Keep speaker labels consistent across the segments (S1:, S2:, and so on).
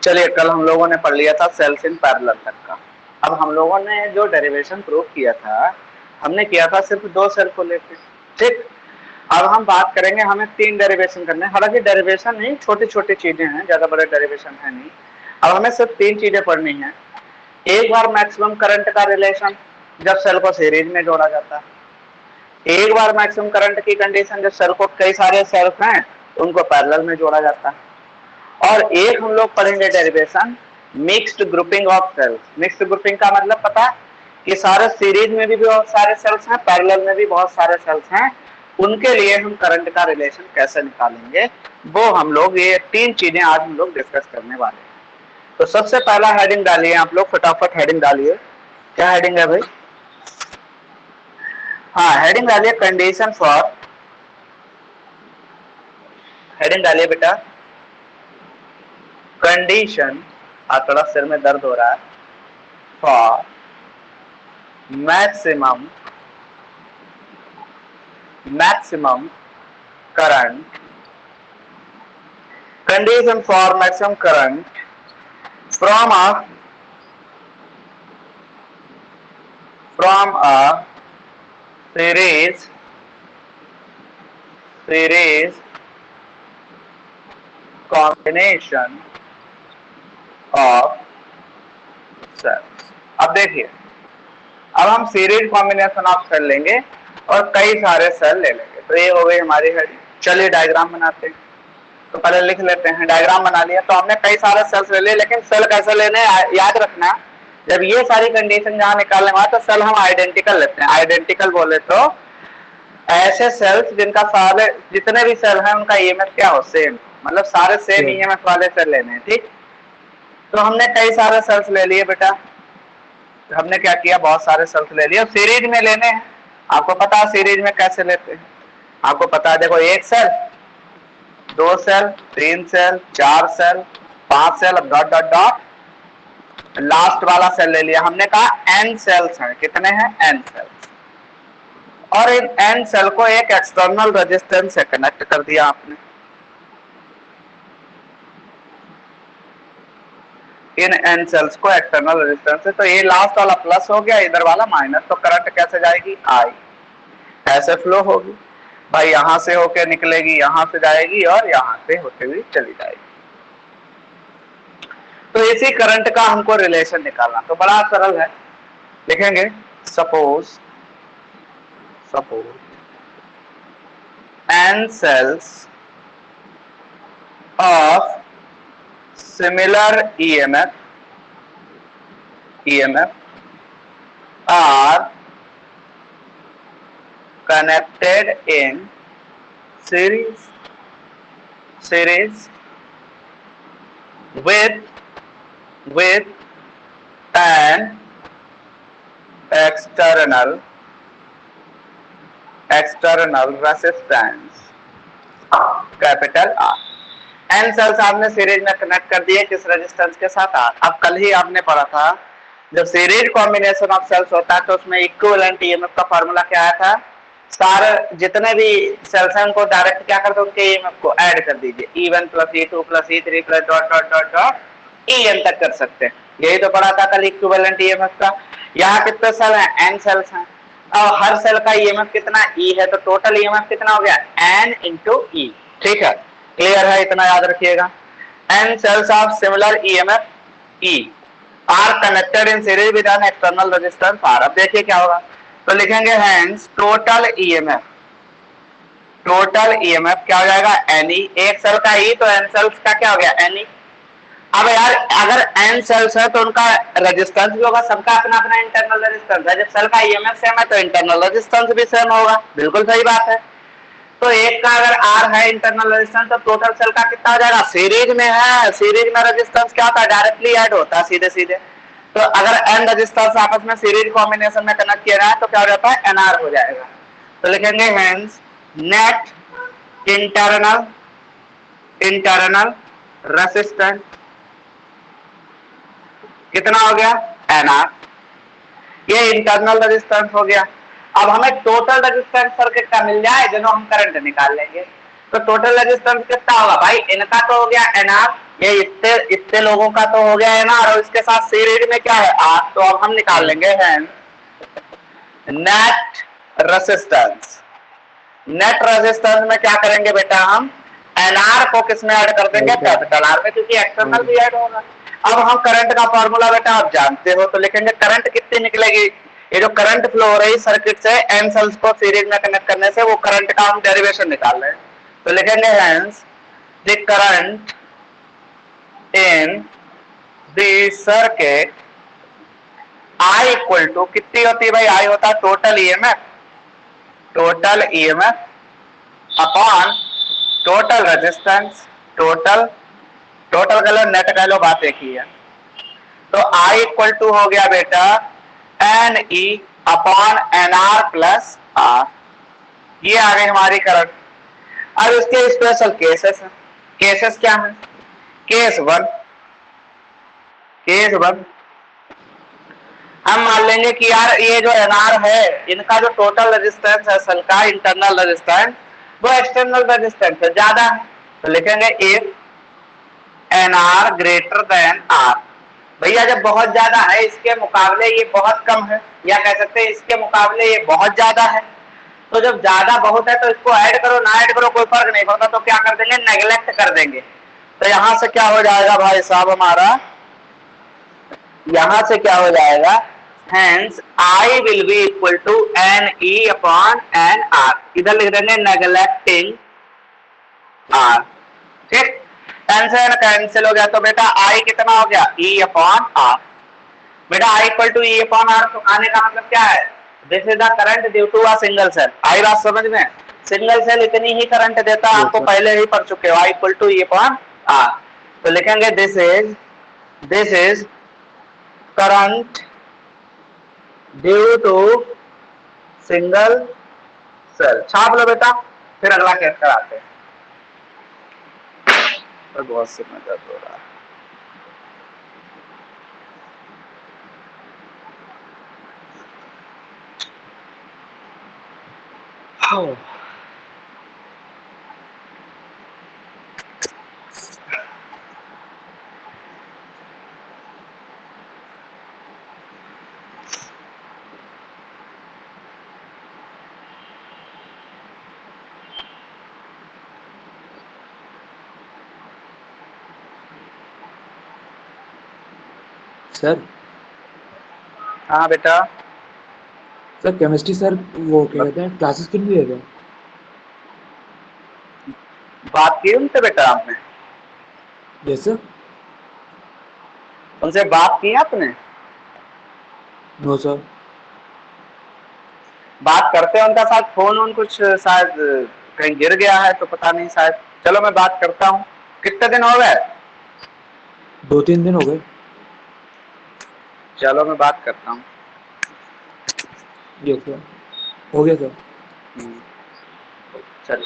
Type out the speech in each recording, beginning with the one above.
S1: चलिए, कल हम लोगों ने पढ़ लिया था सेल्स इन पैरेलल तक का। अब हम लोगों ने जो डेरिवेशन प्रूव किया था, हमने किया था सिर्फ 2 सेल को लेकर। ठीक, अब हम बात करेंगे, हमें 3 डेरिवेशन करने हैं। हालांकि डेरिवेशन नहीं, छोटी छोटी चीजें हैं, ज्यादा बड़े डेरिवेशन है नहीं। अब हमें सिर्फ 3 चीजें पढ़नी है। एक बार मैक्सिमम करंट का रिलेशन, जब सेल को सीरीज में जोड़ा जाता है। एक बार मैक्सिमम करंट की कंडीशन, जब सेल को कई सारे सेल्स हैं उनको पैरेलल में जोड़ा जाता है। और एक हम लोग पढ़ेंगे derivation mixed grouping of cells. Mixed grouping का मतलब पता कि सारे सीरीज में भी बहुत सारे सेल्स हैं, पैरेलल में भी बहुत सारे सेल्स हैं, उनके लिए हम करंट का रिलेशन कैसे निकालेंगे, वो हम लोग ये 3 चीजें आज हम लोग डिस्कस करने वाले हैं। तो सबसे पहला हेडिंग डालिए आप लोग, फटाफट हेडिंग डालिए। क्या हेडिंग है भाई? हाँ, हेडिंग डालिए कंडीशन फॉर, हेडिंग डालिए बेटा कंडीशन, थोड़ा सिर में दर्द हो रहा है, for maximum current, condition for maximum current from a series combination of cells। अब देखिए, अब हम सीरीज कॉम्बिनेशन ऑफ सेल लेंगे और कई सारे सेल ले लेंगे। तो ये हो गई हमारी हेडिंग। चलिए डायग्राम बनाते हैं। तो पहले लिख लेते हैं, डायग्राम बना लिया। तो हमने कई सारे सेल्स ले लिए, लेकिन सेल कैसे लेने याद रखना। जब ये सारी कंडीशन जहां निकालने वाला तो सेल हम आइडेंटिकल लेते हैं। आइडेंटिकल बोले तो ऐसे सेल्स जिनका सारे जितने भी सेल हैं उनका ईएमएफ क्या हो, सेम, मतलब सारे सेम ईएमएफ वाले सेल लेने हैं। ठीक, तो हमने कई सारे सेल्स ले लिए बेटा। तो हमने क्या किया, बहुत सारे सेल्स ले लिए, सीरीज में लेने हैं। आपको पता है सीरीज में कैसे लेते हैं, आपको पता है। देखो, 1 cell, 2 cell, 3 cell, 4 cell, 5 cell, अब डॉट डॉट डॉट, लास्ट वाला सेल ले लिया। हमने कहा n सेल्स हैं। कितने हैं? n cells. और इन n सेल को एक एक्सटर्नल रेजिस्टेंस से कनेक्ट कर दिया आपने। इन n सेल्स को एक्सटर्नल रेजिस्टेंस से, तो ये लास्ट वाला प्लस हो गया, इधर वाला माइनस। तो करंट कैसे जाएगी? I ऐसे फ्लो होगी भाई, यहां से होके निकलेगी, यहां से जाएगी और यहां से होते हुए चली जाएगी। तो इसी करंट का हमको रिलेशन निकालना, तो बड़ा सरल है। लिखेंगे suppose n cells of similar EMF are connected in series with an external resistance capital R। n cells आपने सीरीज में कनेक्ट कर दिए, किस रेजिस्टेंस के साथ? R। अब कल ही आपने पढ़ा था, जब सीरीज कॉम्बिनेशन ऑफ सेल्स होता है तो उसमें इक्विवेलेंट ईएमएफ का फार्मूला क्या आया था? सारे जितने भी सेल्स हैं उनको डायरेक्ट क्या करते हैं, उनके ईएमएफ को ऐड कर दीजिए। E1 + E2 + E3 + dot dot dot dot EN तक कर सकते हैं। यही तो पढ़ा था कल इक्विवेलेंट ईएमएफ का। यहाँ कितने सेल हैं? n सेल्स हैं। और हर सेल का ईएमएफ कितना? E है, तो टोटल ईएमएफ कितना हो गया? n × E। ठीक है, क्लियर है? इतना याद रखिएगा। n cells of similar EMF E are connected in series with an external resistance R। अब देखिए क्या होगा, तो लिखेंगे hence total EMF क्या हो जाएगा? Ne। एक सेल का E, तो n सेल्स का क्या हो गया? Ne। अब यार, अगर n सेल्स है तो उनका रेजिस्टेंस भी होगा, सबका अपना अपना इंटरनल रेजिस्टेंस है। जब सेल का ईएमएफ सेम है तो इंटरनल रेजिस्टेंस भी सेम होगा। बिल्कुल सही बात है। तो एक का अगर R है इंटरनल रेजिस्टेंस, तो टोटल सेल का कितना हो जाएगा? सीरीज में है, सीरीज में रेजिस्टेंस क्या होता है? डायरेक्टली ऐड होता है सीधे सीधे। तो अगर n रेजिस्टेंस आपस में सीरीज कॉम्बिनेशन में कनेक्ट किया जाए तो क्या हो जाता है? NR हो जाएगा। तो लिखेंगे हेंस नेट इंटरनल रेजिस्टेंस कितना हो गया? NR। ये इंटरनल रेजिस्टेंस हो गया। अब हमें टोटल रेजिस्टेंस सर्किट का मिल जाए, दोनों हम करंट निकाल लेंगे। तो टोटल रेजिस्टेंस कितना होगा भाई, इनका तो हो गया एनआर, ये इतने इतने लोगों का तो हो गया एनआर, और इसके साथ सीरीज में क्या है आर, तो अब हम निकाल लेंगे नेट रेजिस्टेंस। नेट रेजिस्टेंस में क्या करेंगे बेटा, हम एनआर को किसमें ऐड कर देंगे, कैपिटल आर में, क्योंकि एक्सटर्नल भी ऐड होगा। अब हम करंट का फॉर्मूला बेटा आप जानते हो, तो लिखेंगे करंट कितनी निकलेगी, ये जो करंट फ्लो हो रही सर्किट से एन सेल्स को सीरीज में कनेक्ट करने से, वो करंट का हम डेरिवेशन निकाल रहे हैं। तो लिखेंगे hence the current in the circuit I equal to, कितनी होती है भाई, आई होता है total EMF, total EMF upon total resistance, total कह लो नेट कह लो, बात एक ही है। तो आई इक्वल टू हो गया बेटा N E upon N R plus R, ये आ गई हमारी करंट। अब इसके स्पेशल केसेस हैं, केसेस क्या है, केस वन, हम मान लेंगे कि यार ये जो एनआर है, इनका जो टोटल रेजिस्टेंस है सेल का इंटरनल रेजिस्टेंस, वो एक्सटर्नल रेजिस्टेंस से ज्यादा है, तो लिखेंगे if NR greater than R. भैया जब बहुत ज्यादा है, इसके मुकाबले ये बहुत कम है, या कह सकते हैं इसके मुकाबले ये बहुत ज्यादा है, तो जब ज्यादा बहुत है तो इसको ऐड करो ना ऐड करो कोई फर्क नहीं पड़ता, तो क्या कर देंगे, नेग्लेक्ट कर देंगे। तो यहां से क्या हो जाएगा भाई साहब हमारा, यहां से क्या हो जाएगा, hence I will be equal to n e upon n r, इधर लिख देंगे neglecting r, ठीक, n से n कैंसिल हो गया, तो बेटा I कितना हो गया, e upon r। बेटा I equal to e upon r आने का मतलब क्या है, this is the current due to a single cell. आई बात समझ में, सिंगल सेल इतनी ही करंट देता है, आपको पहले ही पढ़ चुके हो, I equal to e upon r। तो लिखेंगे this is current due to single cell, छाप लो बेटा, फिर अगला केस कराते हैं। तो बहुत सिर में दर्द हो रहा है।
S2: सर,
S1: हाँ बेटा,
S2: सर केमिस्ट्री सर वो क्या कहते हैं, क्लासेस क्यों नहीं ले रहे?
S1: बात की उनसे बेटा आपने,
S2: यस सर।
S1: उनसे बात की आपने?
S2: No sir.
S1: बात करते हैं उनका, साथ फोन उन कुछ शायद कहीं गिर गया है, तो पता नहीं शायद, चलो मैं बात करता हूँ। कितने दिन हो गए?
S2: 2-3 दिन हो गए।
S1: चलो मैं बात करता हूँ।
S2: यस सर, हो गया सर।
S1: चलो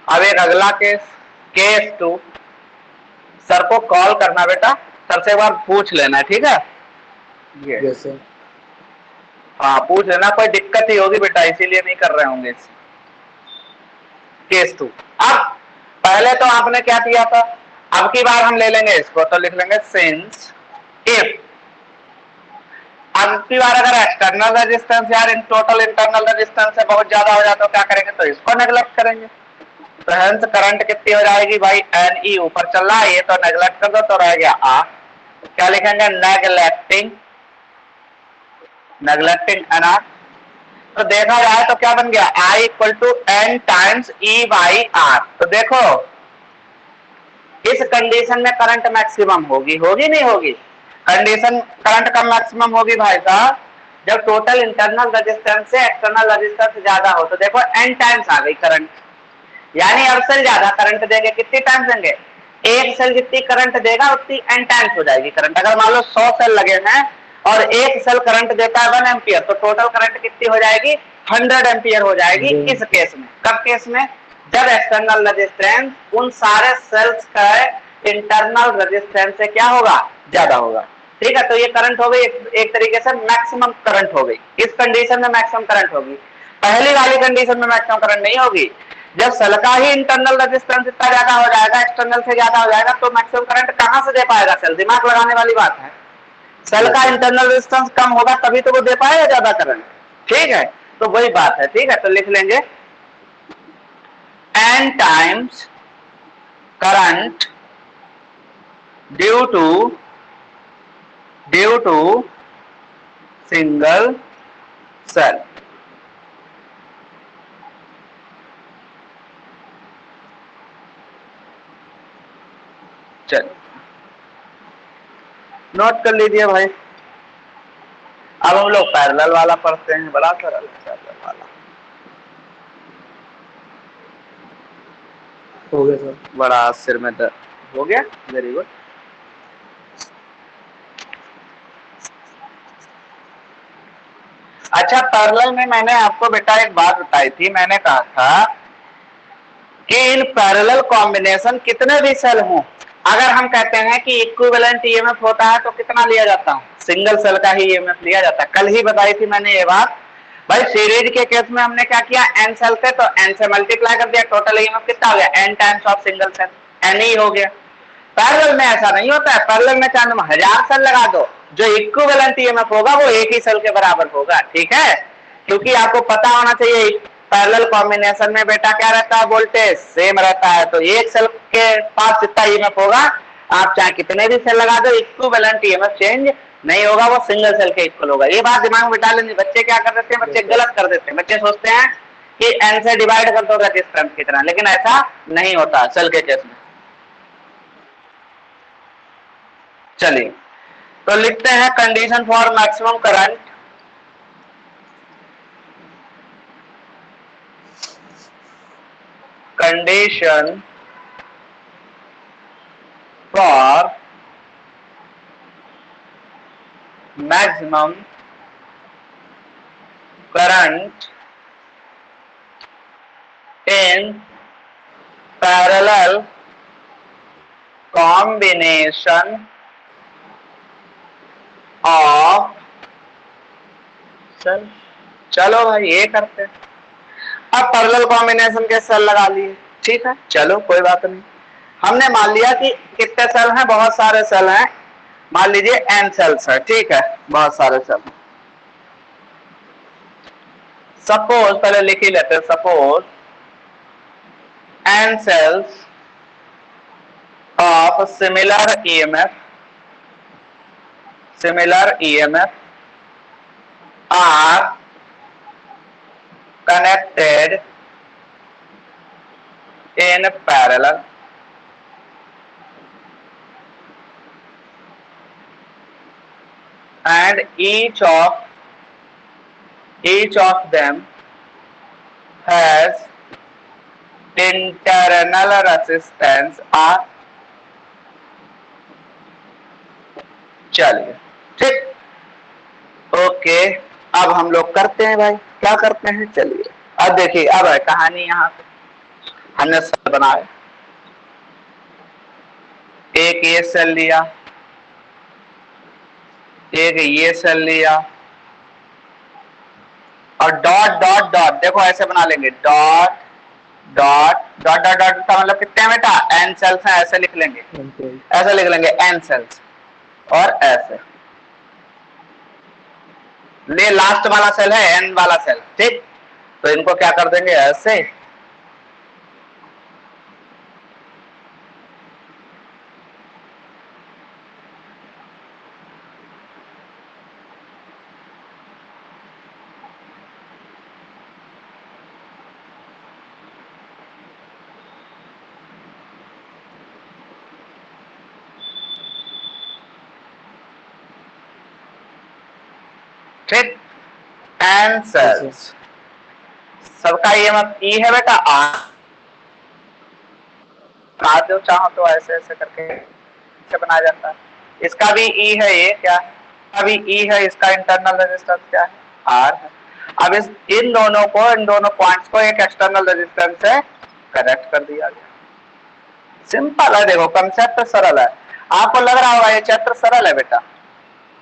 S1: अब एक अगला केस, केस 2। सर को कॉल करना बेटा, सर से एक बार पूछ लेना, ठीक है?
S2: Yes sir.
S1: हाँ पूछ लेना, कोई दिक्कत ही होगी बेटा, इसीलिए नहीं कर रहे होंगे। केस 2। अब पहले तो आपने क्या किया था, अब की बार हम ले लेंगे इसको, तो लिख लेंगे सिंस इफ, अब की बार अगर एक्सटर्नल रेजिस्टेंस यार इन टोटल इंटरनल रेजिस्टेंस से बहुत ज्यादा हो जाता, तो क्या करेंगे, तो इसको नेग्लेक्ट करेंगे। तो हेंस करंट कितनी हो जाएगी भाई, एन ई ऊपर चल रहा है, ये तो नेग्लेक्ट कर दो, तो रह गया आ, क्या लिखेंगे, नेग्लेक्टिंग एन आर। तो देखा जाए तो क्या बन गया, I equal to N times E by R. तो देखो इस कंडीशन में करंट मैक्सिमम होगी नहीं होगी, कंडीशन करंट का मैक्सिमम होगी भाई साहब जब टोटल इंटरनल रेजिस्टेंस से एक्सटर्नल रेजिस्टेंस ज्यादा हो। तो देखो एन टाइम्स आ गई करंट, यानी अब सेल ज्यादा करंट देंगे, कितनी टाइम्स देंगे, एक सेल जितनी करंट देगा उतनी एन टाइम्स हो जाएगी करंट। अगर मान लो 100 सेल लगे हैं और एक सेल करंट देता है 1 एम्पियर, तो टोटल करंट कितनी हो जाएगी, 100 एम्पियर हो जाएगी। इस केस में, कब केस में, जब एक्सटर्नल रेजिस्टेंस उन सारे सेल्स का इंटरनल रेजिस्टेंस से क्या होगा, ज्यादा होगा। ठीक है, तो ये करंट हो गई एक तरीके से मैक्सिमम करंट हो गई। इस कंडीशन में मैक्सिमम करंट होगी, पहली वाली कंडीशन में मैक्सिमम करंट नहीं होगी। जब सेल का ही इंटरनल रेजिस्टेंस इतना ज्यादा हो जाएगा, एक्सटर्नल से ज्यादा हो जाएगा, तो मैक्सिमम करंट कहां से दे पाएगा सेल? दिमाग लगाने वाली बात है। सेल का इंटरनल रेजिस्टेंस कम होगा तभी तो वो दे पाएगा ज्यादा करंट। ठीक है, तो वही बात है। ठीक है, तो लिख लेंगे n times current due to single cell. चलिए नोट कर लीजिए भाई। अब हम लोग पैरेलल वाला पढ़ते हैं, बड़ा सरल है पैरेलल वाला।
S2: हो गया सर।
S1: बड़ा सिर में दर्द हो गया, वेरी गुड। अच्छा, पैरेलल में मैंने आपको बेटा एक बात बताई थी, मैंने कहा था कि इन पैरेलल कॉम्बिनेशन कितने भी सेल हों, अगर हम कहते हैं कि इक्विवेलेंट ईएमएफ होता है तो कितना लिया जाता है? सिंगल सेल का ही ईएमएफ लिया जाता है। कल ही बताई थी मैंने ये बात भाई। सीरीज के केस में हमने क्या किया, एन सेल थे तो एन से मल्टीप्लाई कर दिया, टोटल ईएमएफ कितना हो गया? N times of single cell, N ही हो गया। पैरेलल में ऐसा नहीं होता है, पैरेलल में चाहे तुम 1000 सेल लगा दो, जो इक्विवेलेंट ईएमएफ होगा वो एक ही सेल के बराबर होगा। ठीक है, क्योंकि आपको पता होना चाहिए पैरेलल कॉम्बिनेशन में बेटा क्या रहता है, वोल्टेज सेम रहता है। तो एक सेल के पास जितना ईएमएफ होगा, आप चाहे कितने भी सेल लगा दो, इक्विवेलेंट ईएमएफ चेंज नहीं होगा, वो सिंगल सेल के इक्वल होगा। ये बात दिमाग में बिठा लेनी। बच्चे क्या कर देते हैं, बच्चे गलत कर देते हैं। बच्चे सोचते हैं कि एन से डिवाइड कर दो रेजिस्टेंस की तरह, लेकिन ऐसा नहीं होता सेल के केस में। चलिए तो लिखते हैं condition for maximum current condition for maximum current in parallel combination of cell। चलो भाई ये करते हैं। अब पैरेलल कॉम्बिनेशन के सेल लगा लिए, ठीक है, चलो कोई बात नहीं। हमने मान लिया कि कितने सेल हैं, बहुत सारे सेल हैं, मान लीजिए एन सेल्स है। ठीक है, बहुत सारे सेल। सपोज पहले लिख ही लेते हैं, suppose N cells of similar EMF are connected in parallel and each of them has internal resistance R। चलिए ठीक, ओके। अब हम लोग करते हैं भाई, क्या करते हैं, चलिए अब देखिए। अब है कहानी, यहां पे हमने सेल बनाया, एक ये सेल लिया, एक ये सेल लिया, और डॉट डॉट डॉट, देखो ऐसे बना लेंगे, dot dot dot dot dot का मतलब कितने बेटा, एन सेल्स हैं, ऐसे लिख लेंगे, ऐसे लिख लेंगे एन सेल्स, और ऐसे ले लास्ट वाला सेल है एन वाला सेल। ठीक, तो इनको क्या कर देंगे, ऐसे। ठीक, एन सेल्स सबका ये मत ई है बेटा, आ दो चाहो तो ऐसे ऐसे करके से बनाया जाता है। इसका भी ई है, ये क्या है, अभी ई है, इसका इंटरनल रेजिस्टेंस क्या है, आर है। अब इन दोनों पॉइंट्स को एक एक्सटर्नल रेजिस्टेंस से कनेक्ट कर दिया गया। सिंपल है, देखो कंसेप्ट सरल है। आपको लग रहा होगा ये चैप्टर सरल है बेटा,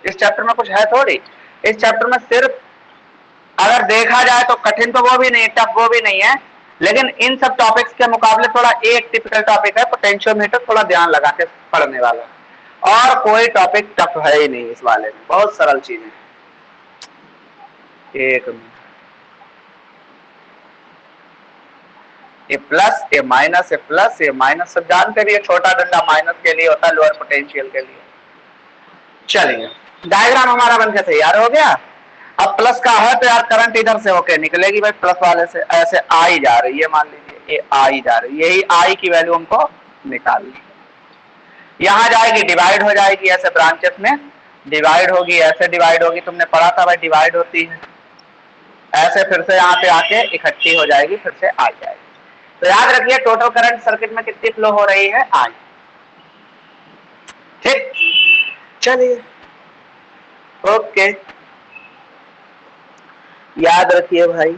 S1: इस चैप्टर में कुछ है थोड़ी। इस चैप्टर में सिर्फ अगर देखा जाए तो कठिन तो वो भी नहीं है, टफ वो भी नहीं है, लेकिन इन सब टॉपिक्स के मुकाबले थोड़ा एक टिपिकल टॉपिक है पोटेंशियोमीटर, थोड़ा ध्यान लगा के पढ़ने वाला, और कोई टॉपिक टफ है ही नहीं इस वाले में, बहुत सरल चीजें। एक मिनट, ये प्लस ये माइनस, ये प्लस ये माइनस, सब जानते भी, ये छोटा डंडा माइनस के लिए होता है, लोअर पोटेंशियल के लिए। चलिए डायग्राम हमारा बनकर तैयार हो गया। अब प्लस का है तो यार करंट इधर से होके निकलेगी भाई, प्लस वाले से ऐसे आई जा रही है, मान लीजिए ये आई जा रही है, यही आई की वैल्यू हमको निकालनी, यहां जाएगी डिवाइड हो जाएगी, ऐसे ब्रांचेस में डिवाइड होगी, ऐसे डिवाइड होगी, तुमने पढ़ा था भाई डिवाइड होती है ऐसे, फिर से यहाँ पे आके इकट्ठी हो जाएगी, फिर से आ जाएगी। तो याद रखिए टोटल करंट सर्किट में कितनी फ्लो हो रही है, आई। ठीक, चलिए ओके, याद रखिए भाई।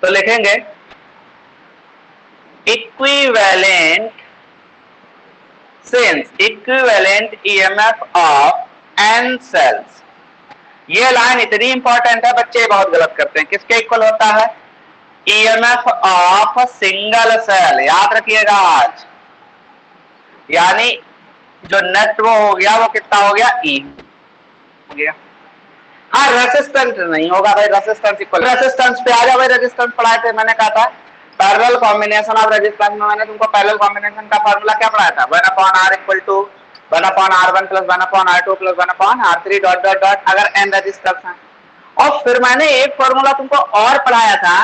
S1: तो लिखेंगे equivalent since equivalent EMF of N cells. ये लाइन इतनी इंपॉर्टेंट है, बच्चे बहुत गलत करते हैं। किसके इक्वल होता है, ईएमएफ ऑफ सिंगल सेल, याद रखिएगा आज। यानी जो नेट वो हो गया वो कितना हो गया, ई हो गया। हाँ रेसिस्टेंस नहीं होगा भाई, रेसिस्टेंस इक्वल, रेसिस्टेंस पे आ जाओ भाई, रेजिस्टेंस पढ़ाए थे, मैंने कहा था पैरेलल कॉम्बिनेशन ऑफ रेजिस्टेंस में मैंने तुमको पैरेलल कॉम्बिनेशन का फार्मूला क्या पढ़ाया था, 1/r equal to 1/r1 plus 1/r2 plus 1/r3 dot dot dot, अगर n रेजिस्टेंस है। और फिर मैंने एक फार्मूला तुमको और पढ़ाया था,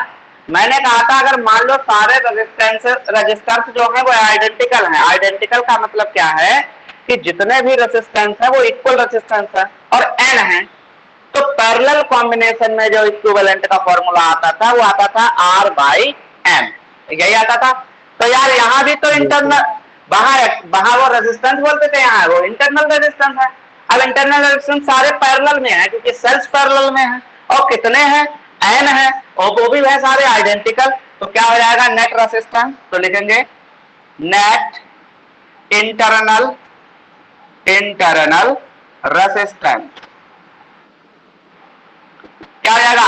S1: मैंने कहा था अगर मान लो सारे रेजिस्टेंस जो है वो आइडेंटिकल है। आइडेंटिकल का मतलब क्या है कि जितने भी रेजिस्टेंस है वो इक्वल रेजिस्टेंस है और n है, तो पैरेलल कॉम्बिनेशन में जो इक्विवेलेंट का फॉर्मूला आता था वो आता था R बाई M, यही आता था। तो यार यहाँ भी तो इंटरनल, वहां वो रेजिस्टेंस बोलते थे, यहाँ वो इंटरनल रेजिस्टेंस है। अब इंटरनल रेजिस्टेंस सारे पैरेलल में है क्योंकि सेल्स पैरेलल में है, और कितने हैं, N है, और वो भी है सारे आइडेंटिकल। तो क्या हो जाएगा, नेट रेजिस्टेंस। तो लिखेंगे नेट इंटरनल रेजिस्टेंस क्या हो जाएगा,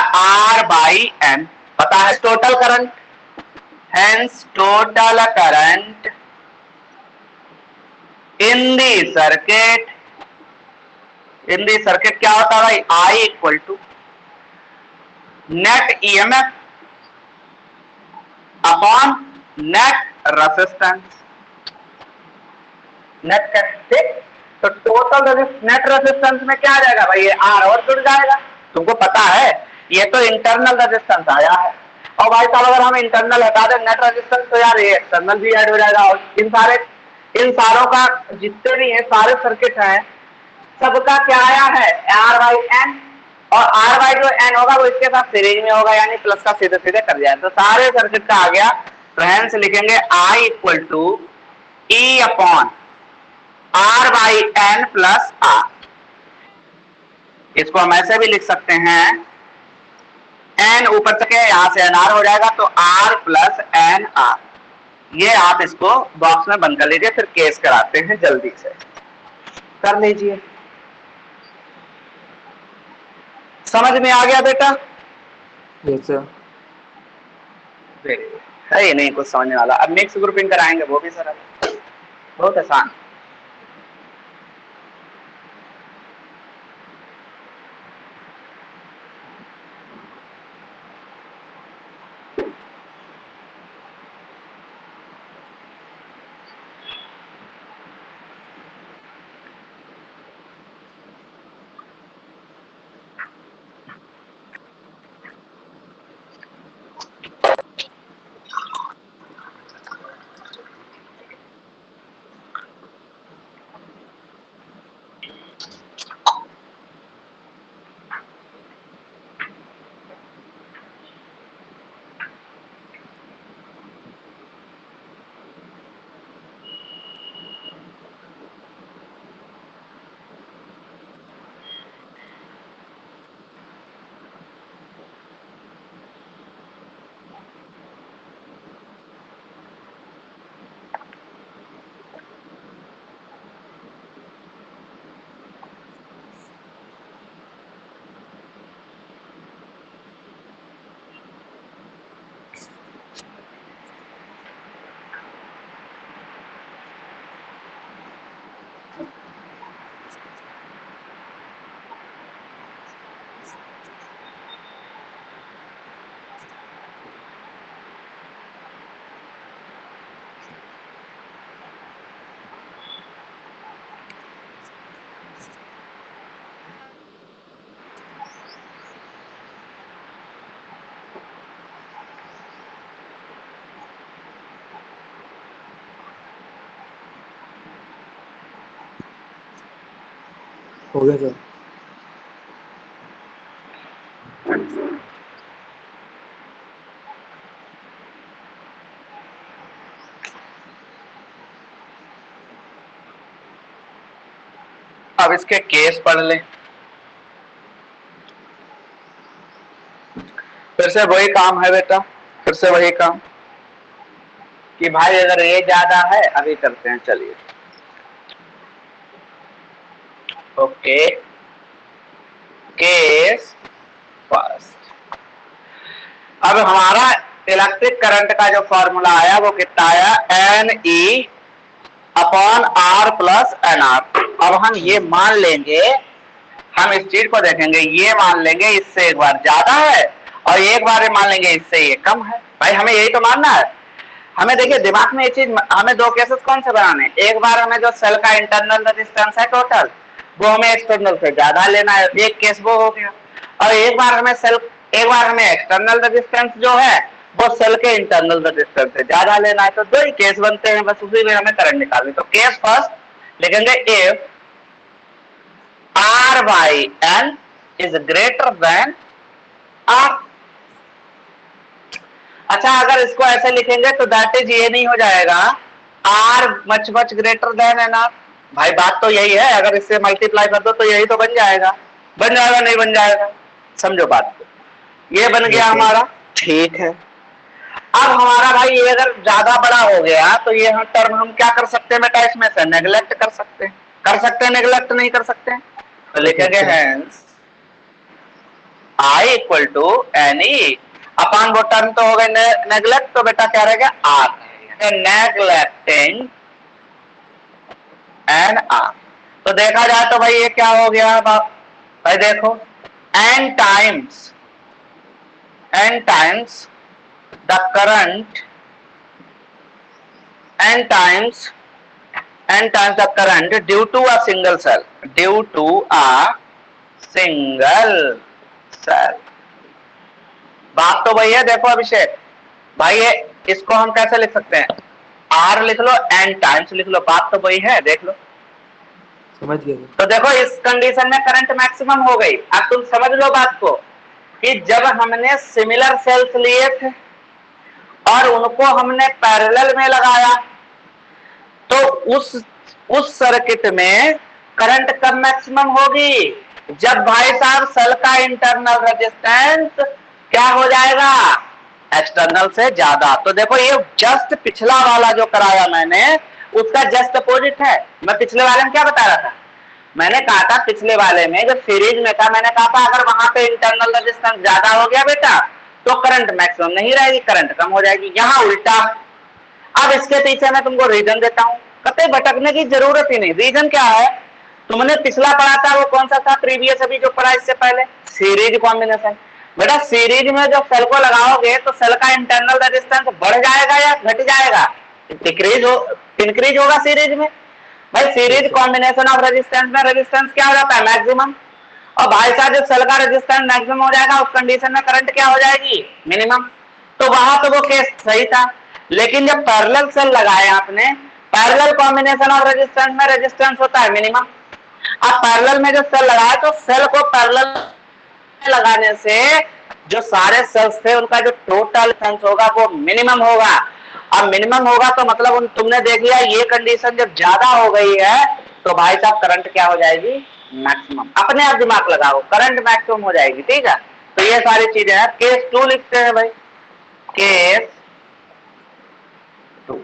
S1: R बाई N। पता है total current, hence total current in the circuit, in the circuit क्या होता है भाई, I equal to net EMF upon net resistance, net कैसे। तो टोटल नेट रेजिस्टेंस में क्या आ जाएगा भाई, ये R और जुड़ जाएगा, तुमको पता है ये तो इंटरनल रेजिस्टेंस आया है। और भाई साहब अगर हम इंटरनल हटा दें नेट रेजिस्टेंस तो यार ये एक्सटर्नल भी ऐड हो जाएगा, और इन सारों का जितने भी है सारे सर्किट हैं सबका क्या आया है, R बाई N, और R बाई जो N होगा वो इसके साथ सीरीज में होगा, यानी प्लस का सीधे सीधे कर जाए, तो सारे सर्किट का आ गया। तो हेंस लिखेंगे I equal to E upon R by N plus R। इसको हम ऐसे भी लिख सकते हैं, N ऊपर तक है, यहां से NR हो जाएगा, तो R प्लस NR। ये आप इसको बॉक्स में बंद कर लीजिए, फिर केस कराते हैं, जल्दी से कर लीजिए। समझ में आ गया बेटा?
S2: Yes sir.
S1: है नहीं कुछ समझने वाला। अब मिक्स ग्रुपिंग कराएंगे, वो भी सरल, बहुत आसान।
S2: हो गया सर।
S1: अब इसके केस पढ़ लें। फिर से वही काम है बेटा, फिर से वही काम कि भाई अगर ये ज्यादा है, अभी करते हैं, चलिए। Okay, case first. अब हमारा इलेक्ट्रिक करंट का जो फॉर्मूला आया वो कितना आया, N E upon R plus N R. अब हम ये मान लेंगे, हम इस चीज को देखेंगे, ये मान लेंगे इससे एक बार ज्यादा है और एक बार मान लेंगे इससे ये कम है। भाई हमें यही तो मानना है। हमें देखिए दिमाग में ये चीज, हमें दो केसेस कौन से बनाने, एक बार हमें जो सेल का इंटरनल रेजिस्टेंस है टोटल, वो हमें एक्सटर्नल से ज्यादा लेना है, एक केस वो हो गया। और एक बार हमें एक्सटर्नल रेजिस्टेंस जो है वो सेल के इंटरनल रेजिस्टेंस से ज्यादा लेना है। तो दो ही केस बनते हैं, बस उसी में हमें करंट निकालनी। तो केस फर्स्ट लिखेंगे, if R by N is greater than R। अच्छा, अगर इसको ऐसे लिखेंगे तो दैट इज ये नहीं हो जाएगा, R much much greater than N R. भाई बात तो यही है, अगर इससे मल्टीप्लाई कर दो तो यही तो बन जाएगा। बन जाएगा नहीं बन जाएगा, समझो बात को। ये बन गया हमारा, ठीक है। अब हमारा भाई ये अगर ज्यादा बड़ा हो गया तो ये टर्म हम क्या कर सकते हैं बेटा, इसमें से नेग्लेक्ट कर सकते हैं। कर सकते हैं नेग्लेक्ट, नहीं कर सकते हैं? तो लिखेंगे hence I equal to N E upon वो टर्म तो हो गए नेग्लेक्ट, तो बेटा क्या रहेगा, आर। Neglecting N R. तो देखा जाए तो भाई ये क्या हो गया भाई, देखो N times the current, n times the current due to a single cell, बात तो वही है। देखो अभिषेक भाई, ये इसको हम कैसे लिख सकते हैं, R लिख लो, n टाइम्स लिख लो, बात तो वही है, देख लो।
S2: समझ गया।
S1: तो देखो इस कंडीशन में करंट मैक्सिमम हो गई। अब तुम समझ लो बात को कि जब हमने सिमिलर सेल्स लिए थे और उनको हमने पैरेलल में लगाया तो उस सर्किट में करंट कब मैक्सिमम होगी, जब भाई साहब सेल का इंटरनल रेजिस्टेंस क्या हो जाएगा, एक्सटर्नल से ज्यादा। तो देखो ये जस्ट पिछला वाला जो कराया मैंने उसका जस्ट अपोजिट है। मैं पिछले वाले में क्या बता रहा था, मैंने कहा था पिछले वाले में जब सीरीज में था, मैंने कहा था अगर वहां पे इंटरनल रेजिस्टेंस ज्यादा हो गया बेटा तो करंट मैक्सिमम नहीं रहेगी, करंट कम हो जाएगी। यहां उल्टा। अब इसके पीछे मैं तुमको रीजन देता हूं, कतई भटकने की जरूरत ही नहीं। रीजन क्या है, तुमने पिछला पढ़ा था वो कौन सा था, प्रीवियस अभी जो पढ़ा इससे पहले, सीरीज कॉम्बिनेशन। बेटा सीरीज में जब सेल को लगाओगे तो सेल का इंटरनल रेजिस्टेंस बढ़ जाएगा या घट जाएगा, इंक्रीज होगा सीरीज में। भाई सीरीज कॉम्बिनेशन ऑफ रेजिस्टेंस में रेजिस्टेंस क्या हो जाता है, मैक्सिमम। और भाई साहब जब सेल का रेजिस्टेंस मैक्सिमम हो जाएगा उस कंडीशन में करंट क्या हो जाएगी, मिनिमम। तो वहां तो वो केस सही था, लेकिन जब पैरेलल सेल लगाए आपने, पैरेलल कॉम्बिनेशन ऑफ रेजिस्टेंस में रेजिस्टेंस होता है मिनिमम। अब पैरेलल में जो सेल लगाया तो सेल को पैरेलल लगाने से जो सारे सेल्स थे उनका जो टोटल रेजिस्टेंस होगा वो मिनिमम होगा। अब मिनिमम होगा तो मतलब तुमने देख लिया ये कंडीशन जब ज्यादा हो गई है तो भाई साहब करंट क्या हो जाएगी, मैक्सिमम। अपने आप दिमाग लगाओ, करंट मैक्सिमम हो जाएगी, ठीक है। तो ये सारी चीजें हैं। केस 2 लिखते हैं भाई, केस 2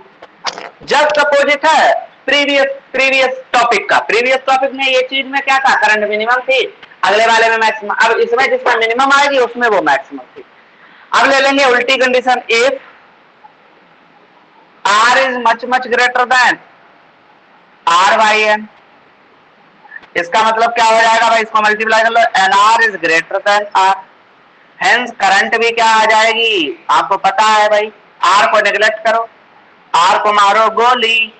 S1: जस्ट अपोजिट है प्रीवियस टॉपिक का। प्रीवियस टॉपिक में ये चीज में क्या था, करंट मिनिमम थी, अगले वाले में मैक्सिमम। अब इसमें जिसमें मिनिमम आएगी उसमें वो मैक्सिमम थी। अब ले लेंगे उल्टी condition, if R is much greater than R by N। इसका मतलब क्या हो जाएगा भाई, इसको मल्टीप्लाई कर लो, NR is greater than R। Hence current भी क्या आ जाएगी, आपको पता है भाई, R को नेग्लेक्ट करो, R को मारो गोली,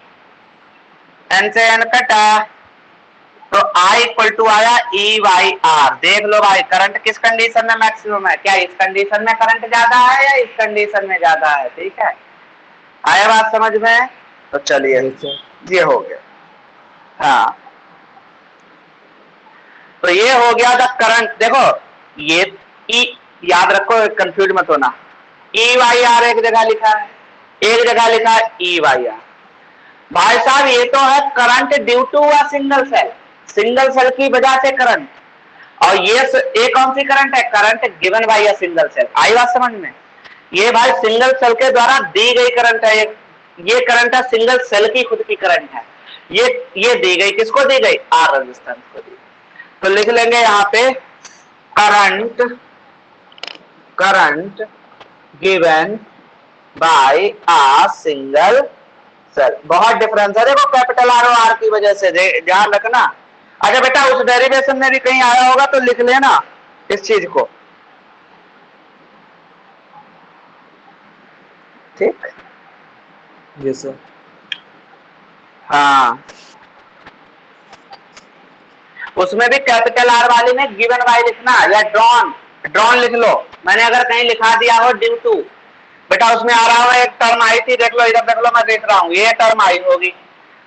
S1: N से N कटा, तो I इक्वल टू आया E बाई R। देख लो भाई करंट किस कंडीशन में मैक्सिमम है, क्या इस कंडीशन में करंट ज्यादा है या इस कंडीशन में ज्यादा है, ठीक है। आया बात समझ में? तो चलिए ये हो गया। हाँ तो ये हो गया द करंट। देखो ये ई, याद रखो, कंफ्यूज मत होना। ई वाई आर एक जगह लिखा है, एक जगह लिखा है ई वाई आर। भाई साहब ये तो है current due to a single cell, single cell की वजह से करंट। और ये कौन सी करंट है? Current given by a single cell. आई बात समझ में? ये भाई सिंगल सेल के द्वारा दी गई करंट है। ये करंट है सिंगल सेल की खुद की करंट है। ये दी गई, किसको दी गई? आर रेजिस्टेंस को दी। तो लिख लेंगे यहाँ पे current, current given by a single cell. बहुत डिफरेंस है देखो कैपिटल आर और आर की वजह से, ध्यान रखना। अच्छा बेटा उस डेरिवेशन में भी कहीं आया होगा तो लिख लेना इस चीज को, ठीक?
S2: Yes sir.
S1: हाँ उसमें भी कैपिटल आर वाली में गिवन बाय लिखना या ड्रॉन, ड्रॉन लिख लो। मैंने अगर कहीं लिखा दिया हो ड्यू टू, बेटा उसमें आ रहा हो एक टर्म आई थी, देख लो इधर देख लो, मैं देख रहा हूँ ये टर्म आई होगी,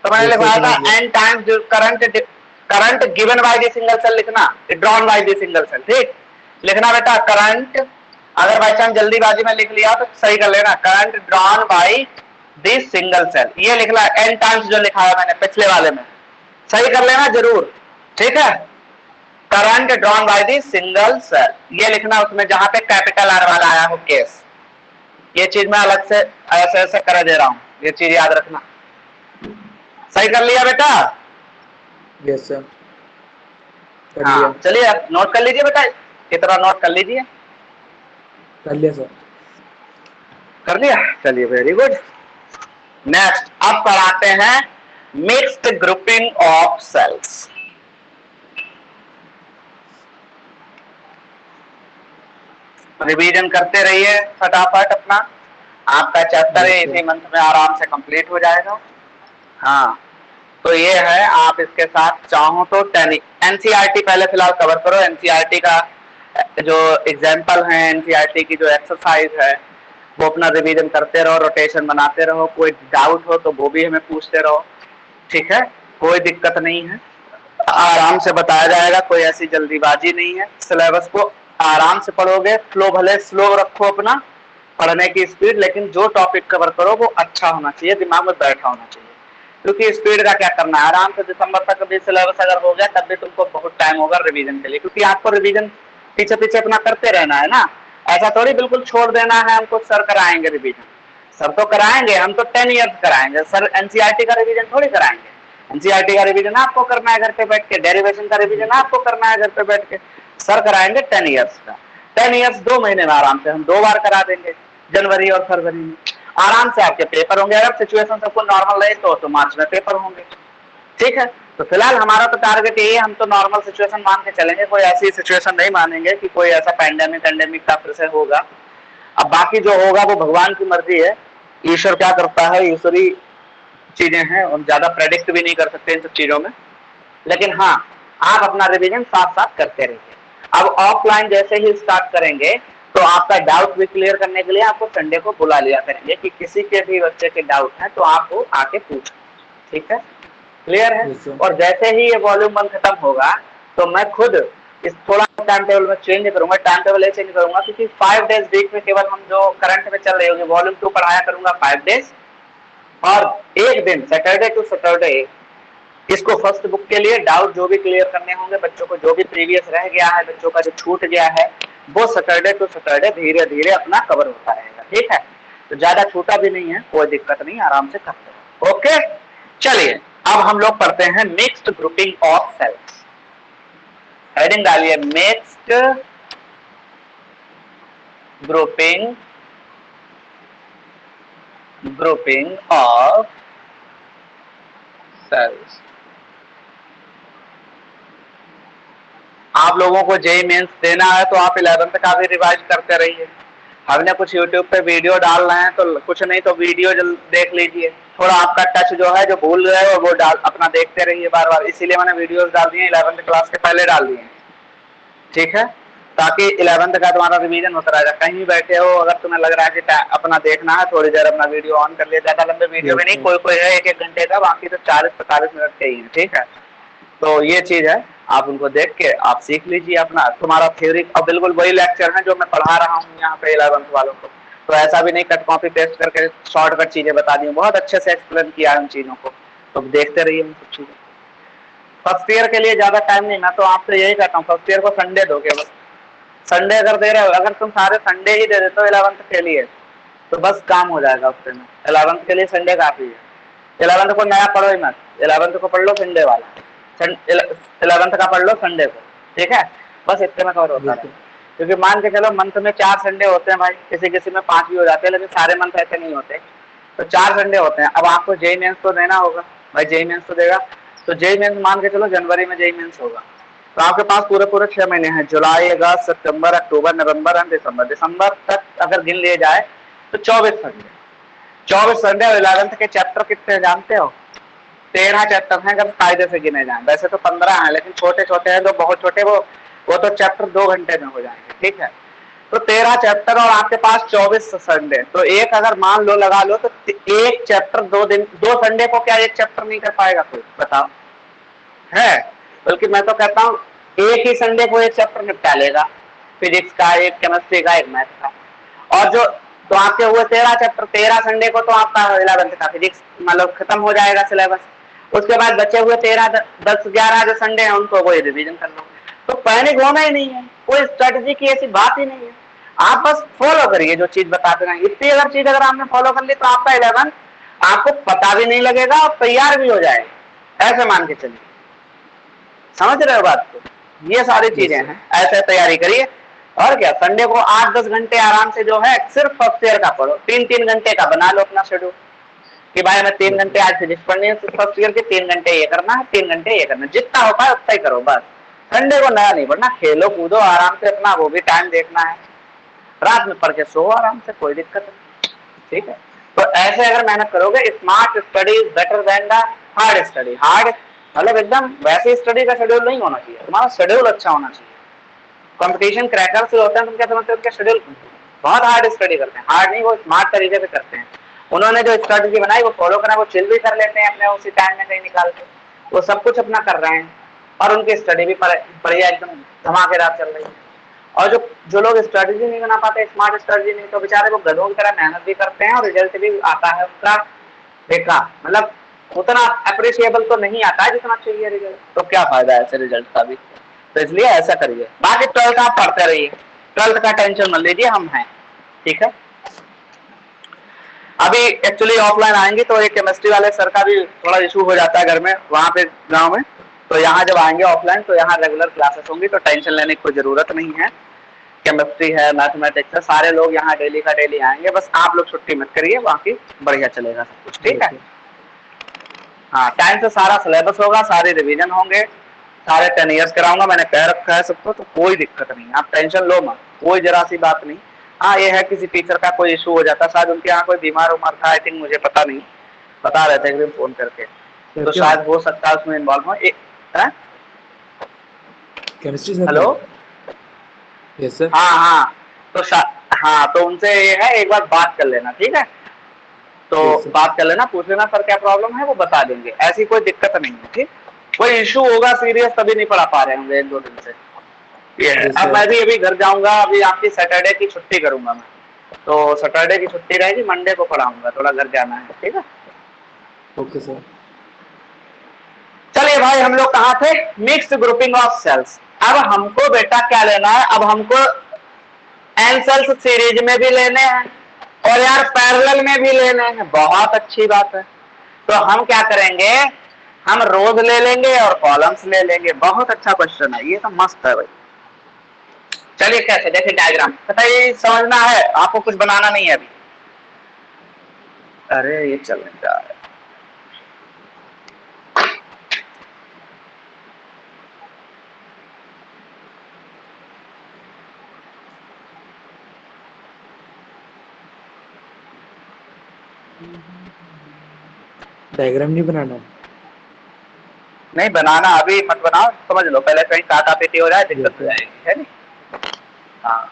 S1: तो मैंने लिखवाया था N times current, current given by the single cell लिखना, drawn by the single cell, ठीक लिखना बेटा। करंट अगर बाई चांस जल्दीबाजी में लिख लिया तो सही कर लेना, current drawn by the single cell, ये लिखना एन टाइम्स जो लिखा है मैंने पिछले वाले में, सही कर लेना जरूर, ठीक है। Current drawn by the single cell ये लिखना उसमें जहां पे कैपिटल आर वाला आया हो केस। ये चीज मैं अलग से ऐसे ऐसे कर दे रहा हूं, ये चीज याद रखना। सही कर लिया बेटा?
S2: Yes sir.
S1: हाँ चलिए नोट कर लीजिए बेटा, कितना नोट कर लीजिए।
S2: कर लिया सर।
S1: कर लिया, चलिए वेरी गुड। नेक्स्ट अब पढ़ाते हैं mixed grouping of cells. Revision करते रहिए फटाफट अपना, आपका चैप्टर है इसी मंथ में आराम से कंप्लीट हो जाएगा। हाँ तो ये है, आप इसके साथ चाहो तो एनसीईआरटी पहले फिलहाल कवर करो। एनसीईआरटी का जो एग्जाम्पल है, एनसीईआरटी की जो एक्सरसाइज है वो अपना रिवीजन करते रहो, रोटेशन बनाते रहो। कोई डाउट हो तो वो भी हमें पूछते रहो, ठीक है? कोई दिक्कत नहीं है, आराम से बताया जाएगा, कोई ऐसी जल्दीबाजी नहीं है। सिलेबस को आराम से पढ़ोगे, फ्लो भले स्लो रखो अपना पढ़ने की स्पीड, लेकिन जो टॉपिक कवर करो वो अच्छा होना चाहिए, दिमाग में बैठा होना चाहिए। क्योंकि स्पीड का क्या करना है, आराम से दिसंबर तक भी सिलेबस अगर हो गया तब भी तुमको बहुत टाइम होगा रिवीजन के लिए, क्योंकि आपको रिवीजन पीछे पीछे अपना करते रहना है ना। ऐसा थोड़ी बिल्कुल छोड़ देना है हमको सर कराएंगे रिवीजन, सर तो कराएंगे, हम तो 10 ईयर्स कराएंगे सर, एनसीईआरटी का रिवीजन थोड़ी कराएंगे। एनसीईआरटी का रिवीजन आपको करना है घर पे बैठ के, डेरिवेशन का रिवीजन आपको करना है घर पे बैठ के, सर कराएंगे 10 ईयर्स का। 10 ईयर्स 2 महीने में आराम से हम 2 बार करा देंगे, जनवरी और फरवरी में आराम से आपके पेपर होंगे। अगर सिचुएशन सबको नॉर्मल रहे तो मार्च में पेपर होंगे, ठीक है? तो फिलहाल हमारा तो टारगेट यही है, हम तो नॉर्मल सिचुएशन मान के चलेंगे, कोई ऐसी सिचुएशन नहीं मानेंगे कि कोई ऐसा पैंडेमिक का फिर से होगा। अब बाकी जो होगा वो भगवान की मर्जी है, ईश्वर क्या करता है, ईश्वरी चीजें हैं, हम ज्यादा प्रेडिक्ट भी नहीं कर सकते इन सब चीजों में। लेकिन हाँ आप अपना रिवीजन साथ साथ करते रहिए। अब ऑफलाइन जैसे ही स्टार्ट करेंगे तो आपका डाउट भी क्लियर करने के लिए आपको संडे को बुला लिया करेंगे कि किसी के भी बच्चे के डाउट है तो आपको आके पूछ, ठीक है? क्लियर है? और जैसे ही ये वॉल्यूम 1 खत्म होगा तो मैं खुद इस थोड़ा टाइम टेबल में चेंज करूंगा, टाइम टेबल चेंज करूंगा, क्योंकि 5 डेज वीक में केवल हम जो करंट में चल रही होगी वॉल्यूम 2 पढ़ाया करूंगा 5 डेज, और एक दिन सैटरडे टू सैटरडे इसको फर्स्ट बुक के लिए डाउट जो भी क्लियर करने होंगे बच्चों को, जो भी प्रीवियस रह गया है, बच्चों का जो छूट गया है, वो सैटरडे टू सैटरडे धीरे धीरे अपना कवर होता रहेगा, ठीक है? तो ज्यादा छूटा भी नहीं है, कोई दिक्कत नहीं, आराम से करते हैं। ओके चलिए अब हम लोग पढ़ते हैं mixed grouping of cells. Heading डालिए मिक्स्ड ग्रुपिंग ऑफ सेल्स। आप लोगों को जेईई मेंस देना है तो आप 11th का भी रिवाइज करते रहिए। हमने कुछ यूट्यूब पे वीडियो डाल रहे हैं तो कुछ नहीं तो वीडियो देख लीजिए, थोड़ा आपका टच जो है जो भूल गए हो वो डाल अपना देखते रहिए बार बार, इसीलिए मैंने वीडियोस डाल दिए 11th क्लास के पहले डाल दिए, ठीक है? ताकि 11th का तुम्हारा रिवीजन होता रहेगा। कहीं बैठे हो अगर तुम्हें लग रहा है कि अपना देखना है, थोड़ी देर अपना वीडियो ऑन कर लिया, ज्यादा लंबे वीडियो भी नहीं, कोई कोई है 1-1 घंटे का, बाकी तो 40-45 मिनट के ही है, ठीक है? तो ये चीज है, आप उनको देख के आप सीख लीजिए अपना, तुम्हारा थ्योरी अब बिल्कुल वही लेक्चर है जो मैं पढ़ा रहा हूँ यहाँ पे 11th वालों को। तो ऐसा भी नहीं कट कॉपी पेस्ट करके शॉर्टकट चीजें बता दी, बहुत अच्छे से एक्सप्लेन किया है उन चीजों को, तो देखते रहिए उन सब चीजें। फर्स्ट ईयर के लिए ज्यादा टाइम नहीं, मैं तो आपसे यही कहता हूँ फर्स्ट ईयर को संडे दो केवल। संडे अगर दे रहे हो, अगर तुम सारे संडे ही दे देते हो 11th के लिए तो बस काम हो जाएगा हफ्ते में। 11th के लिए संडे काफी है। 11th को नया पढ़ो ही मत, 11th को पढ़ लो संडे वाला, 11th का पढ़ लो संडे को, ठीक है, बस इतने में कवर होता
S2: बिल्कुल।
S1: रहेगा। क्योंकि मान के चलो मंथ में 4 संडे होते हैं भाई, किसी किसी में 5 भी हो जाते हैं, लेकिन सारे मंथ ऐसे नहीं होते। तो 4 संडे होते हैं। अब आपको जेई मेंस तो देना होगा भाई, जेई मेंस तो देगा, तो जेई मेंस मान के चलो जनवरी में जेई मेंस होगा, तो आपके पास पूरे पूरे 6 महीने हैं, जुलाई, अगस्त, सितंबर, अक्टूबर, नवंबर एंड दिसंबर। दिसंबर तक अगर गिन लिए जाए तो 24 संडे, 24 संडे। और 11th के चैप्टर कितने जानते हो? 13 चैप्टर हैं अगर कायदे से गिने जाए, वैसे तो 15 हैं, लेकिन छोटे छोटे हैं जो बहुत छोटे, वो तो चैप्टर 2 घंटे में हो जाएंगे, ठीक है। तो 13 चैप्टर और आपके पास 24 संडे, तो एक अगर मान लो लगा लो तो एक चैप्टर 2 दिन, 2 संडे को क्या एक चैप्टर नहीं कर पाएगा कोई, बताओ है? बल्कि मैं तो कहता हूँ एक ही संडे को एक चैप्टर निपटा लेगा, फिजिक्स का, एक केमिस्ट्री का, एक मैथ का। और जो तो आपके हुए 13 चैप्टर, 13 संडे को तो आपका 11th का फिजिक्स मतलब खत्म हो जाएगा सिलेबस। उसके बाद बचे हुए 13, 10, 11 जो संडे हैं उनको वही रिवीजन कर लो। तो पैनिक होना ही नहीं है, कोई स्ट्रेटजी की ऐसी बात ही नहीं है। आप बस फॉलो करिए जो चीज बताते रहेंगे, इतनी अगर चीज अगर आपने फॉलो कर ली तो आपका 11 आपको पता भी नहीं लगेगा और तैयार भी हो जाएगा, ऐसे मान के चलिए। समझ रहे हो बात को? ये सारी चीजें
S2: यस सर।
S1: हैं, ऐसे तैयारी करिए। और क्या, संडे को 8-10 घंटे आराम से जो है सिर्फ फर्स्ट ईयर का पढ़ो, 3-3 घंटे का बना लो अपना शेड्यूल कि भाई मैं 3
S2: ओके।
S1: घंटे आज फिजिक्स पढ़नी है, फर्स्ट ईयर के 3 घंटे ये करना है, 3 घंटे ये करना है, जितना हो पाए उतना ही करो बस। संडे को नया नहीं पढ़ना, खेलो कूदो आराम से अपना, वो भी टाइम देखना है, रात में पढ़ के सो आराम से, कोई दिक्कत नहीं, ठीक है। तो ऐसे अगर मेहनत करोगे, smart study is better than the hard study. Hard मतलब एकदम वैसे स्टडी का शेड्यूल नहीं होना चाहिए, तुम्हारा शेड्यूल अच्छा होना चाहिए। कंपटीशन क्रैकर से होता है, तुम क्या समझते हो? उनका शेड्यूल बहुत हार्ड स्टडी करते हैं, हार्ड नहीं, वो स्मार्ट तरीके से करते हैं। उन्होंने जो स्ट्रेटजी बनाई वो फॉलो करा, वो चिल भी कर लेते हैं अपने उसी टाइम में कहीं निकाल के, वो सब कुछ अपना कर रहे हैं और उनकी स्टडी भी बढ़िया एकदम धमाकेदार चल रही है। और जो जो लोग स्ट्रेटजी नहीं बना पाते, स्मार्ट स्ट्रेटजी नहीं, तो बेचारे वो गधों की तरह मेहनत भी करते हैं और रिजल्ट भी आता है उनका बेकार, मतलब उतना अप्रिशिएबल तो नहीं आता है जितना चाहिए रिजल्ट। तो क्या फायदा है ऐसे रिजल्ट का भी? तो इसलिए ऐसा करिए। बाकी 12th आप पढ़ते रहिए, 12th का टेंशन मत लीजिए, हम हैं, ठीक है। अभी एक्चुअली ऑफलाइन आएंगे तो एक केमिस्ट्री वाले सर का भी थोड़ा इशू हो जाता है घर में, वहां पे गांव में। तो यहाँ जब आएंगे ऑफलाइन तो यहाँ रेगुलर क्लासेस होंगी, तो टेंशन लेने की कोई जरूरत नहीं है। केमिस्ट्री है, मैथमेटिक्स है, सारे लोग यहाँ डेली का डेली आएंगे, बस आप लोग छुट्टी मत करिए, बाकी बढ़िया चलेगा सब कुछ, ठीक है।
S2: ओके।
S1: हाँ, टाइम से सारा सिलेबस होगा, सारे रिवीजन होंगे, सारे 10 ईयर्स कराऊंगा, मैंने कह रखा है सबको, तो कोई दिक्कत नहीं, आप टेंशन लो मत, कोई जरा सी बात नहीं। हाँ ये है किसी टीचर का कोई इशू हो जाता, शायद उनके यहाँ कोई बीमार उमार था, आई थिंक, मुझे पता नहीं, बता रहे थे एक दिन फोन करके,
S2: सर
S1: तो
S2: क्या?
S1: शायद हो सकता है उसमें इन्वॉल्व हो।
S2: केमिस्ट्री सर
S1: हेलो,
S2: क्या? Yes sir.
S1: हाँ हाँ, तो हाँ तो उनसे ये है, एक बार बात कर लेना, ठीक है। तो
S2: यस सर।
S1: बात कर लेना, पूछ लेना सर क्या प्रॉब्लम है, वो बता देंगे, ऐसी कोई दिक्कत नहीं है, ठीक। कोई इशू होगा सीरियस तभी नहीं पढ़ा पा रहे होंगे 1-2 दिन से, ये है।
S2: यस
S1: अब
S2: सर।
S1: मैं भी अभी घर जाऊंगा, अभी आपकी सैटरडे की छुट्टी करूंगा मैं, तो सैटरडे की छुट्टी रहेगी, मंडे को पढ़ाऊंगा, थोड़ा घर जाना है, ठीक है।
S2: Okay sir.
S1: चलिए भाई, हम लोग कहाँ थे? Mixed grouping of cells. अब हमको बेटा क्या लेना है? अब हमको एन सेल्स सीरीज में भी लेने हैं और यार पैरेलल में भी लेने हैं, बहुत अच्छी बात है। तो हम क्या करेंगे, हम रोज ले लेंगे और कॉलम्स ले लेंगे। बहुत अच्छा क्वेश्चन है ये, तो मस्त है भाई। चलिए कैसे, देखिए डायग्राम, पता ये समझना है आपको, कुछ बनाना नहीं है अभी। अरे ये चल नहीं रहा है।
S2: डायग्राम नहीं बनाना?
S1: नहीं बनाना, अभी मत बनाओ, समझ लो पहले, कहीं काटा पीटी हो जाए
S2: यस
S1: दिक्कत हो
S2: सर।
S1: जाएगी, है नहीं? हाँ,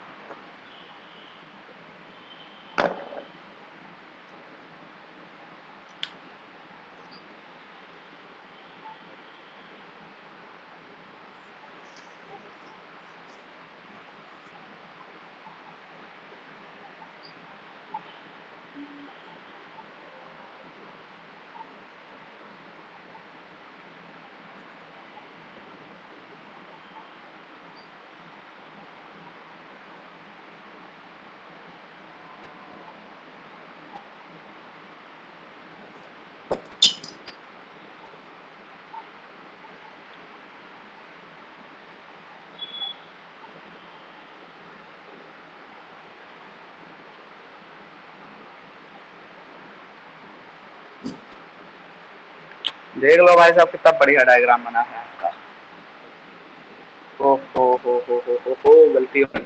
S1: देख लो भाई साहब कितना बढ़िया डायग्राम बना है आपका। ओ हो गलती हो गई।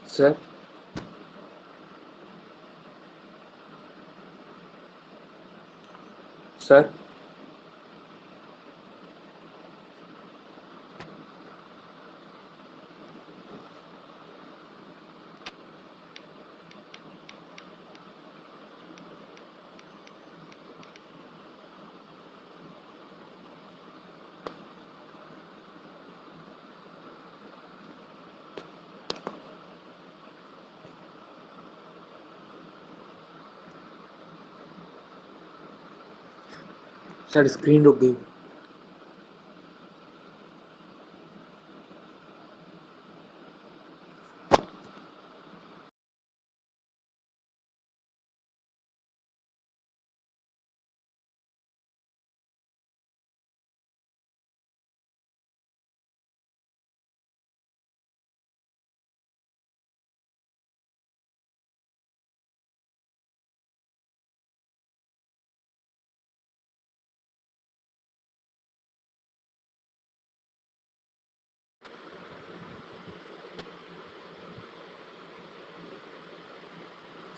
S2: सर सर सर स्क्रीन रुक गई।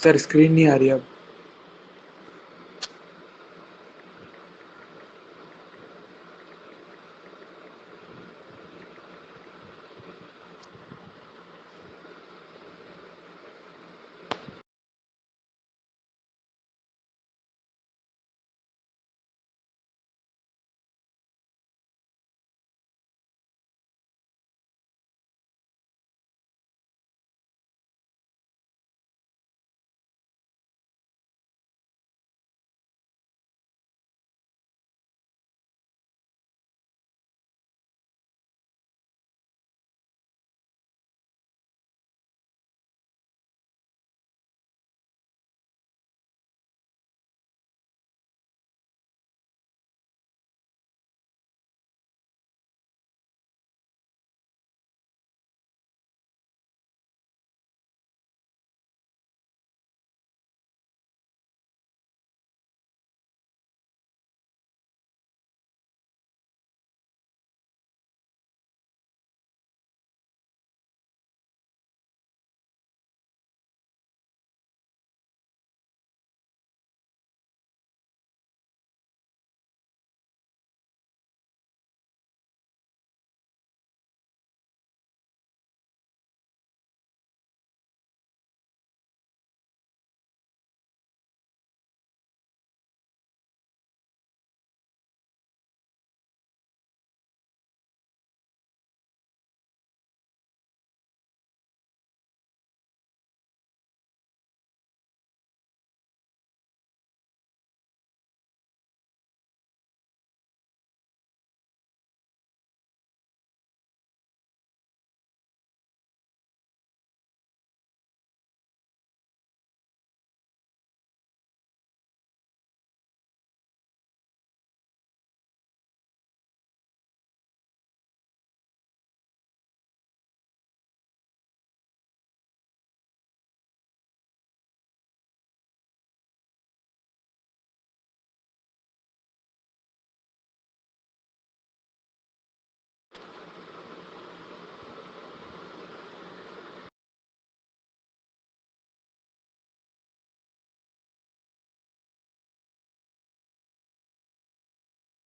S2: सर स्क्रीन नहीं आ रही अब।